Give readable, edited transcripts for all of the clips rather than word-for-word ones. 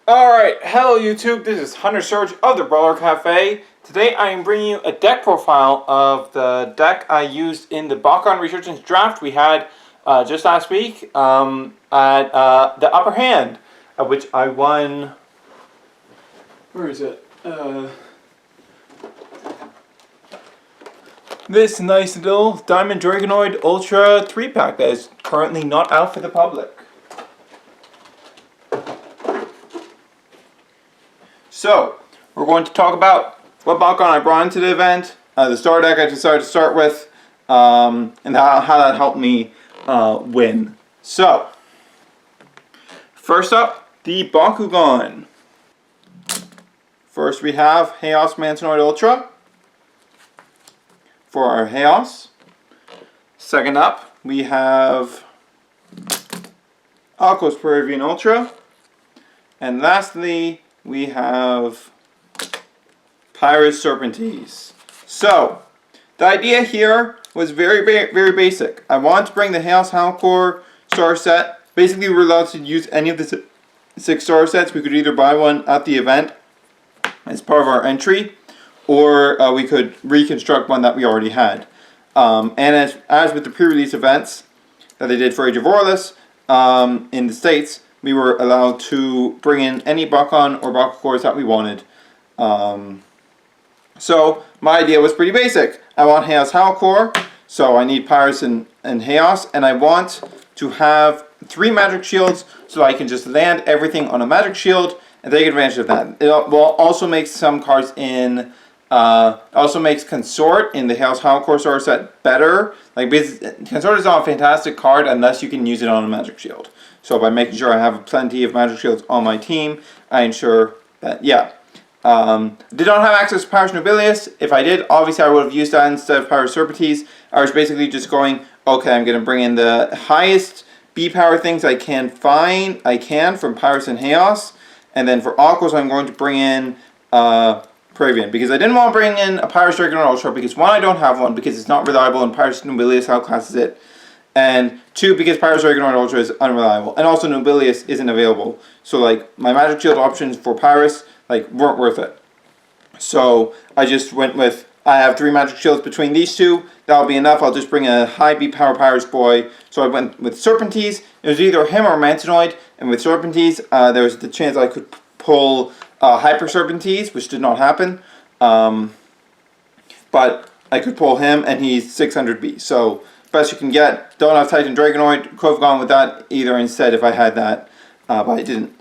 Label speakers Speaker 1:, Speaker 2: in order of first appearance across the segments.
Speaker 1: Alright, hello YouTube, this is Hunter Surge of the Brawler Cafe. Today I am bringing you a deck profile of the deck I used in the Bakugan Resurgence draft we had just last week at the Upper Hand, which I won... Where is it? This nice little Diamond Dragonoid Ultra 3-pack that is currently not out for the public. So, we're going to talk about what Bakugan I brought into the event, the starter deck I decided to start with, and how that helped me win. So, first up, the Bakugan. First we have Chaos Mantanoid Ultra for our Chaos. Second up, we have Aquos Peruvian Ultra. And lastly, we have Pyrus Serpentes. So, the idea here was very basic. I wanted to bring the Chaos Halcor star set. Basically, we were allowed to use any of the 6 star sets. We could either buy one at the event as part of our entry, or we could reconstruct one that we already had. And as with the pre-release events that they did for Age of Orlus in the States, we were allowed to bring in any Bakugan or Bakugors that we wanted. So my idea was pretty basic. I want Chaos Halcor, so I need Pyrus and Chaos, and I want to have 3 magic shields so I can just land everything on a magic shield and take advantage of that. It will also make some cards in, also makes Consort in the Chaos Halcor star set better. Like, Consort is not a fantastic card unless you can use it on a magic shield. So by making sure I have plenty of magic shields on my team, I ensure that, yeah. Did not have access to Pyrus Nobilius. If I did, obviously I would have used that instead of Pyrus Serpentes. I was basically just going, okay, I'm going to bring in the highest B-power things I can find, from Pyrus and Chaos. And then for Aquos, I'm going to bring in Peruvian. Because I didn't want to bring in a Pyrus Dragonoid Ultra, because 1, I don't have one, because it's not reliable, and Pyrus Nobilius outclasses it. And 2, because Pyrus Dragonoid Ultra is unreliable. And also Nobilius isn't available. So, like, my magic shield options for Pyrus, like, weren't worth it. So, I just went with, I have 3 magic shields between these 2. That'll be enough. I'll just bring a high B power Pyrus boy. So I went with Serpentes. It was either him or Mantanoid. And with Serpentes, there was the chance I could pull Hyper Serpentes, which did not happen. But I could pull him, and he's 600B. So, best you can get. Don't have Titan Dragonoid. Could have gone with that either instead if I had that, but I didn't.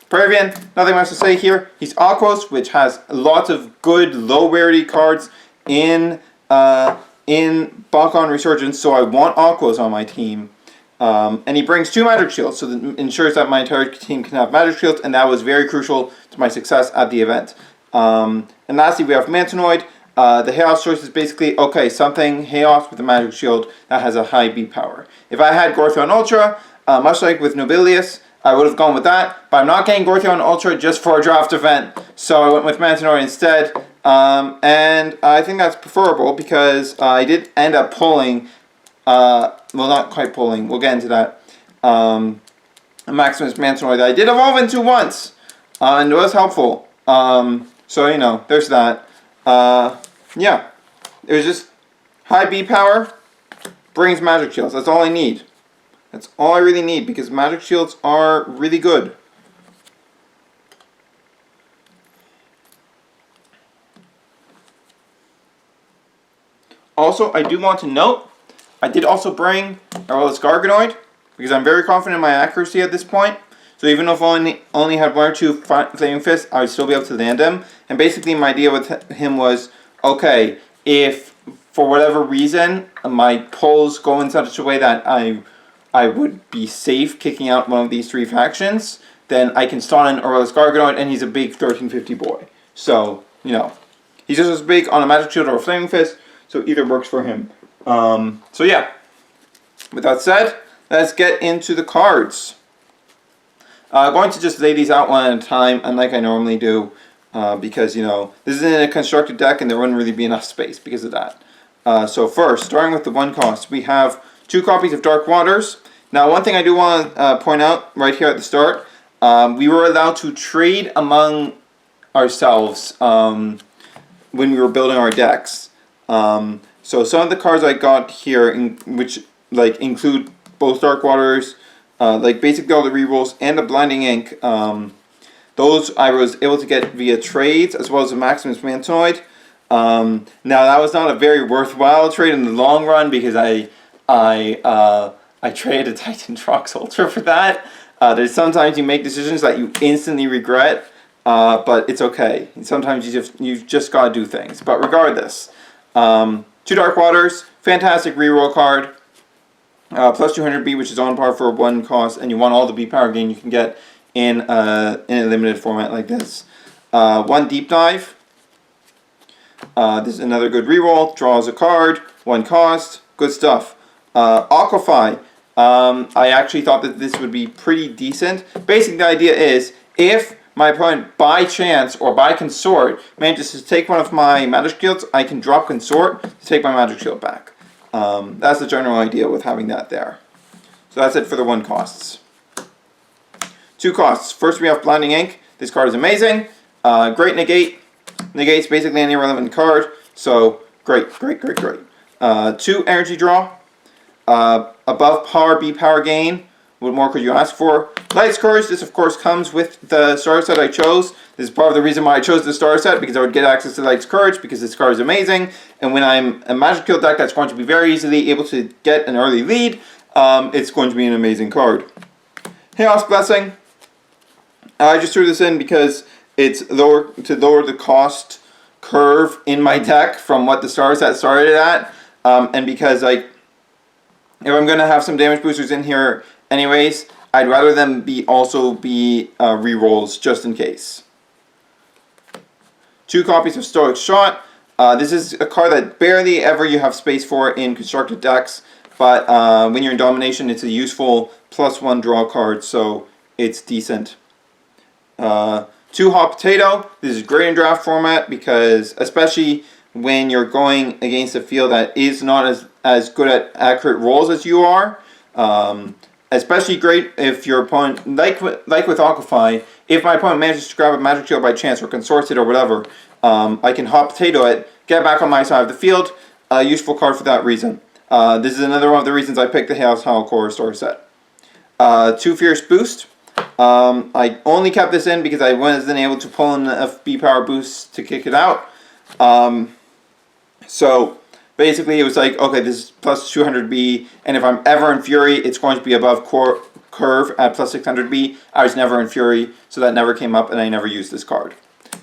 Speaker 1: Peruvian, nothing much to say here. He's Aquos, which has lots of good low rarity cards in Bakugan Resurgence, so I want Aquos on my team. And he brings 2 magic shields, so that ensures that my entire team can have magic shields, and that was very crucial to my success at the event. And lastly, we have Mantanoid. The Chaos choice is basically, okay, something Chaos with a magic shield that has a high B power. If I had Gortheon Ultra, much like with Nobilius, I would have gone with that, but I'm not getting Gortheon Ultra just for a draft event, so I went with Mantanoid instead, and I think that's preferable because I did end up pulling, well, not quite pulling, we'll get into that, a Maximus Mantanoid that I did evolve into once, and it was helpful, so, you know, there's that. Yeah, it was just high B power, brings magic shields. That's all I need. That's all I really need, because magic shields are really good. Also, I do want to note, I did also bring Aurelius Garganoid, because I'm very confident in my accuracy at this point. So even if I only had 1 or 2 Flaming Fists, I would still be able to land him. And basically my idea with him was, okay, if for whatever reason my pulls go in such a way that I would be safe kicking out one of these 3 factions, then I can stun in Aurelius Garganoid, and he's a big 1350 boy. So, you know, he's just as big on a Magic Shield or a Flaming Fist, so either works for him. So yeah, with that said, let's get into the cards. I'm going to just lay these out one at a time, unlike I normally do, because, you know, this is in a constructed deck and there wouldn't really be enough space because of that. So first, starting with the 1 cost, we have 2 copies of Dark Waters. Now, one thing I do want to point out right here at the start, we were allowed to trade among ourselves when we were building our decks. So some of the cards I got here, which like include both Dark Waters, like basically all the rerolls and the Blinding Ink, those I was able to get via trades as well as the Maximus Mantoid. Now that was not a very worthwhile trade in the long run because I traded a Titan Trox Ultra for that. There's sometimes you make decisions that you instantly regret, but it's okay. Sometimes you've just got to do things. But regardless, 2 Dark Waters, fantastic reroll card. Plus 200B, which is on par for 1 cost, and you want all the B power gain you can get in a limited format like this. 1 Deep Dive. This is another good reroll. Draws a card, 1 cost, good stuff. Aquify. I actually thought that this would be pretty decent. Basically, the idea is if my opponent, by chance or by consort, manages to take one of my magic shields, I can drop consort to take my magic shield back. That's the general idea with having that there. So that's it for the 1 costs. 2 costs. First we have Blinding Ink. This card is amazing. Great negate. Negates basically any relevant card. So great. 2 energy draw. Above par, B power gain. What more could you ask for? Light's Courage. This of course comes with the starter set I chose. This is part of the reason why I chose the starter set, because I would get access to Light's Courage because this card is amazing. And when I'm a Magic Kill deck that's going to be very easily able to get an early lead, it's going to be an amazing card. Chaos Blessing. I just threw this in because it's to lower the cost curve in my deck from what the starter set started at, and because like if I'm gonna have some damage boosters in here anyways, I'd rather them also be rerolls just in case. 2 copies of Stoic Shot. This is a card that barely ever you have space for in constructed decks, but when you're in Domination, it's a useful +1 draw card, so it's decent. 2 Hot Potato. This is great in draft format because, especially when you're going against a field that is not as good at accurate rolls as you are. Especially great if your opponent, like with Aquify, if my opponent manages to grab a Magic Shield by chance or consorts it or whatever, I can Hot Potato it, get back on my side of the field. A useful card for that reason. This is another one of the reasons I picked the Chaos Hollow Core starter set. 2 Fierce Boost. I only kept this in because I wasn't able to pull in enough B power boosts to kick it out. So basically it was like, okay, this is plus 200B, and if I'm ever in Fury, it's going to be above core curve at plus 600B. I was never in Fury, so that never came up, and I never used this card.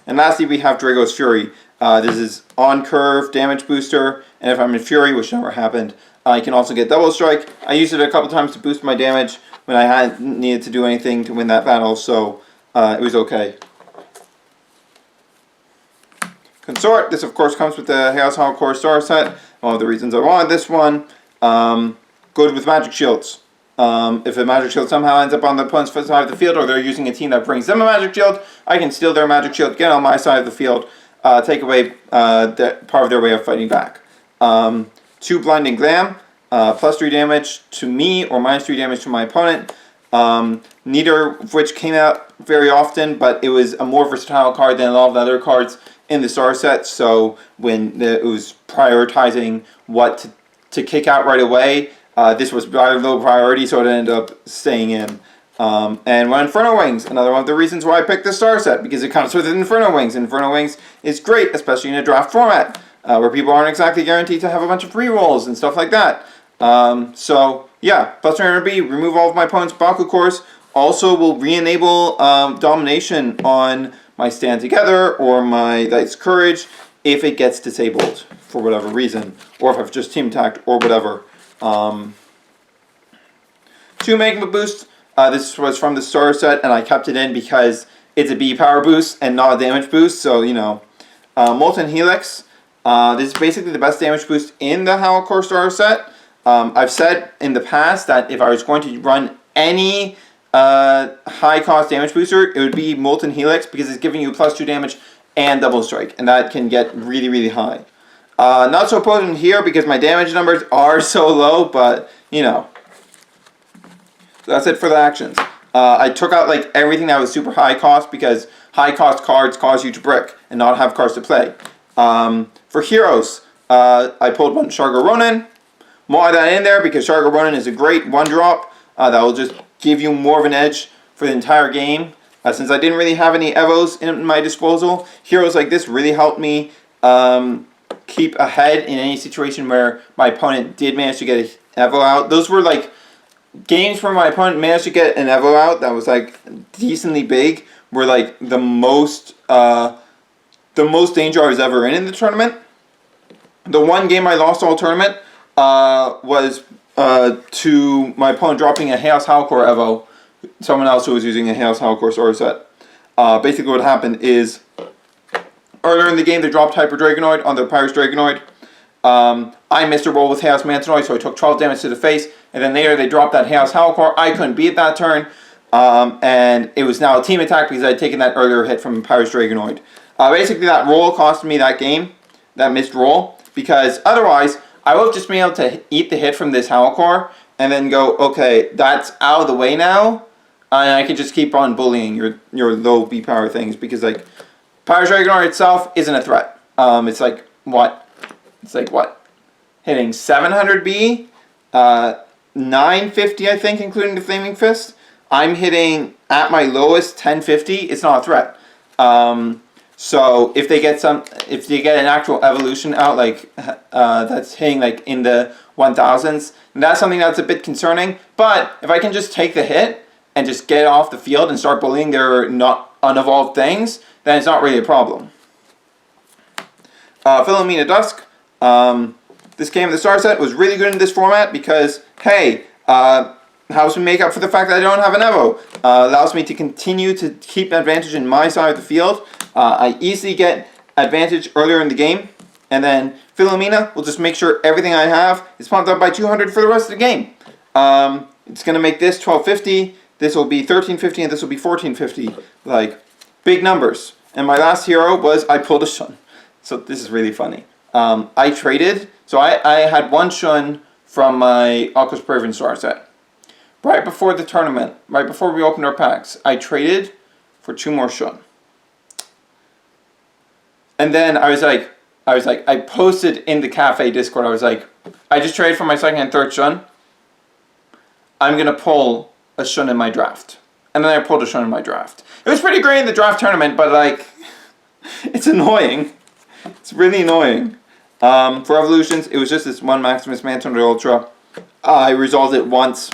Speaker 1: And lastly, we have Drago's Fury. This is on curve damage booster, and if I'm in Fury, which never happened, I can also get Double Strike. I used it a couple times to boost my damage when I hadn't needed to do anything to win that battle, so it was okay. Consort. This of course comes with the Chaos Hollow Core Star set. One of the reasons I wanted this one. Good with Magic Shields. If a Magic Shield somehow ends up on the opponent's side of the field, or they're using a team that brings them a Magic Shield, I can steal their Magic Shield, get on my side of the field, take away part of their way of fighting back. 2 Blinding Glam. Plus 3 damage to me or minus 3 damage to my opponent. Neither of which came out very often, but it was a more versatile card than a lot of the other cards in the star set. So when it was prioritizing what to kick out right away, this was rather low priority, so it ended up staying in. And one Inferno Wings, another one of the reasons why I picked the star set, because it comes with Inferno Wings. Inferno Wings is great, especially in a draft format, where people aren't exactly guaranteed to have a bunch of rerolls and stuff like that. So yeah, plus 300B, remove all of my opponent's Baku cores. Also will re-enable Domination on my Stand Together or my Light's Courage if it gets disabled for whatever reason, or if I've just team attacked or whatever. 2 Magma Boost. This was from the starter set, and I kept it in because it's a B power boost and not a damage boost, so you know. Molten Helix. This is basically the best damage boost in the Hollow Core starter set. I've said in the past that if I was going to run any high cost damage booster, it would be Molten Helix, because it's giving you plus 2 damage and Double Strike, and that can get really, really high. Not so potent here because my damage numbers are so low, but you know. So that's it for the actions. I took out like everything that was super high cost because high cost cards cause you to brick and not have cards to play. For heroes, I pulled one Shargo Ronin. Mod that in there because Shargo Ronin is a great one drop that will just give you more of an edge for the entire game. Since I didn't really have any Evos in my disposal, heroes like this really helped me keep ahead in any situation where my opponent did manage to get an Evo out. Those were like games where my opponent managed to get an Evo out that was like decently big, were like the most danger I was ever in the tournament. The one game I lost all tournament was to my opponent dropping a Chaos Howlcore Evo. Someone else who was using a Chaos Howlcore sword set. Basically what happened is, earlier in the game they dropped Hyper Dragonoid on the Pyrus Dragonoid. I missed a roll with Chaos Mantanoid, so I took 12 damage to the face, and then later they dropped that Chaos Howlcore. I couldn't beat that turn, and it was now a team attack because I had taken that earlier hit from Pyrus Dragonoid. Basically that roll cost me that game, that missed roll, because otherwise I would have just been able to eat the hit from this Howlcore, and then go, okay, that's out of the way now, and I can just keep on bullying your low B power things, because like Pyrus Dragonoid itself isn't a threat. It's like what? It's like what? Hitting 700 B, 950 I think, including the Flaming Fist. I'm hitting at my lowest 1050. It's not a threat. So if they get an actual evolution out like that's hitting like in the 1000s, that's something that's a bit concerning. But if I can just take the hit and just get off the field and start bullying their not unevolved things, then it's not really a problem. Philomena Dusk. This game of the star set was really good in this format because, hey, helps me make up for the fact that I don't have an Evo. Allows me to continue to keep advantage in my side of the field. I easily get advantage earlier in the game. And then Philomena will just make sure everything I have is pumped up by 200 for the rest of the game. It's going to make this 1250, this will be 1350, and this will be 1450. Like, big numbers. And my last hero was I pulled a Shun. So this is really funny. I traded, so I had one Shun from my Aquos Praven star set. Right before the tournament, right before we opened our packs, I traded for 2 more Shun. And then I posted in the cafe Discord, I was like, I just traded for my second and third Shun. I'm going to pull a Shun in my draft. And then I pulled a Shun in my draft. It was pretty great in the draft tournament, but like, it's annoying. It's really annoying. For evolutions, it was just this one Maximus Mantanoid Ultra. I resolved it once.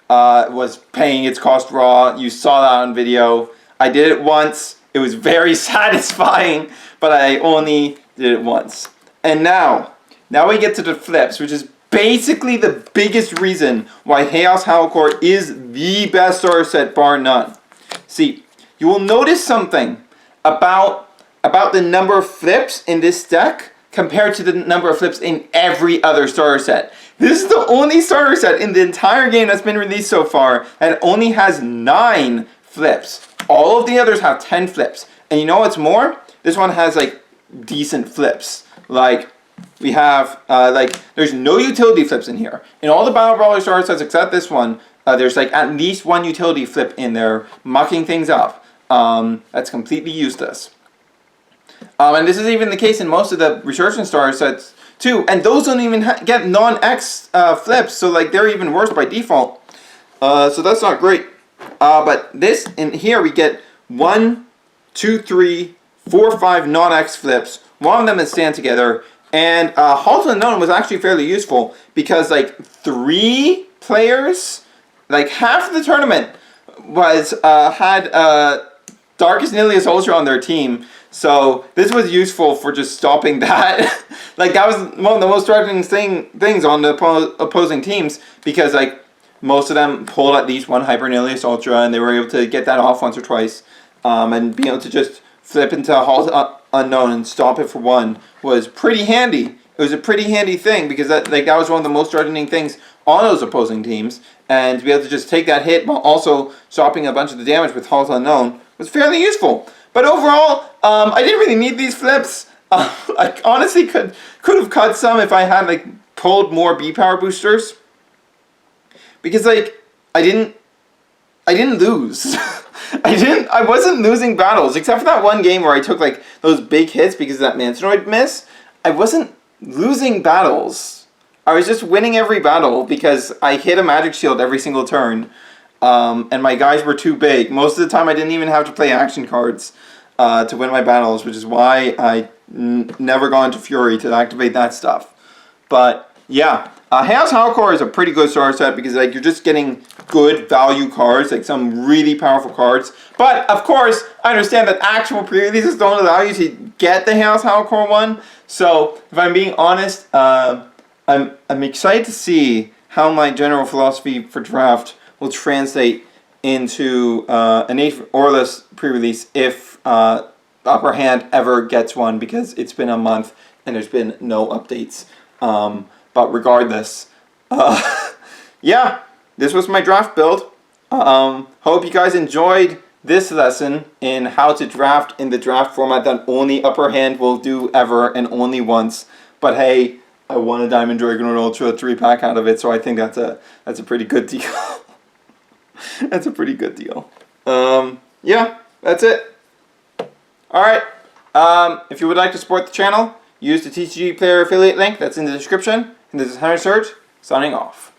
Speaker 1: Was paying its cost raw. You saw that on video. I did it once. It was very satisfying, but I only did it once. And now we get to the flips, which is basically the biggest reason why Chaos Howlcore is the best starter set, bar none. See, you will notice something about the number of flips in this deck compared to the number of flips in every other starter set. This is the only starter set in the entire game that's been released so far that only has 9 flips. All of the others have 10 flips. And you know what's more? This one has like decent flips. Like we have there's no utility flips in here. In all the Battle Brawler starter sets except this one, there's like at least 1 utility flip in there, mucking things up. That's completely useless. And this is even the case in most of the Resurgence starter sets too, and those don't even get non-X flips, so like they're even worse by default. So that's not great. But this in here we get 1, 2, 3, 4, 5 non-X flips. One of them is stand together, and Halt Unknown was actually fairly useful because like 3 players, like half of the tournament was had Darkest Nihilus Ultra on their team. So this was useful for just stopping that. Like that was one of the most threatening things on the opposing teams because like most of them pulled at least 1 Hyper Nihilus Ultra and they were able to get that off once or twice. And being able to just flip into Halt Unknown and stop it for 1 was pretty handy. It was a pretty handy thing because that was one of the most threatening things on those opposing teams. And to be able to just take that hit while also stopping a bunch of the damage with Halt Unknown was fairly useful. But overall, I didn't really need these flips. I honestly could have cut some if I had like pulled more B power boosters. Because like I I didn't lose. I wasn't losing battles, except for that one game where I took like those big hits because of that Mantinoid miss. I wasn't losing battles. I was just winning every battle because I hit a magic shield every single turn. And my guys were too big. Most of the time I didn't even have to play action cards to win my battles, which is why I never got into Fury to activate that stuff. But yeah, Chaos Howlcore is a pretty good starter set because like you're just getting good value cards, like some really powerful cards. But of course, I understand that actual pre-releases don't allow you to get the Chaos Howlcore one. So if I'm being honest, I'm excited to see how my general philosophy for draft will translate into an 8 or less pre-release if Upper Hand ever gets one, because it's been a month and there's been no updates. But regardless, yeah, this was my draft build. Hope you guys enjoyed this lesson in how to draft in the draft format that only Upper Hand will do ever and only once. But hey, I won a Diamond Dragon Ultra 3-pack out of it, so I think that's a pretty good deal. That's a pretty good deal. Yeah, that's it. Alright, if you would like to support the channel, use the TCG Player affiliate link that's in the description. And this is Hunter Surge, signing off.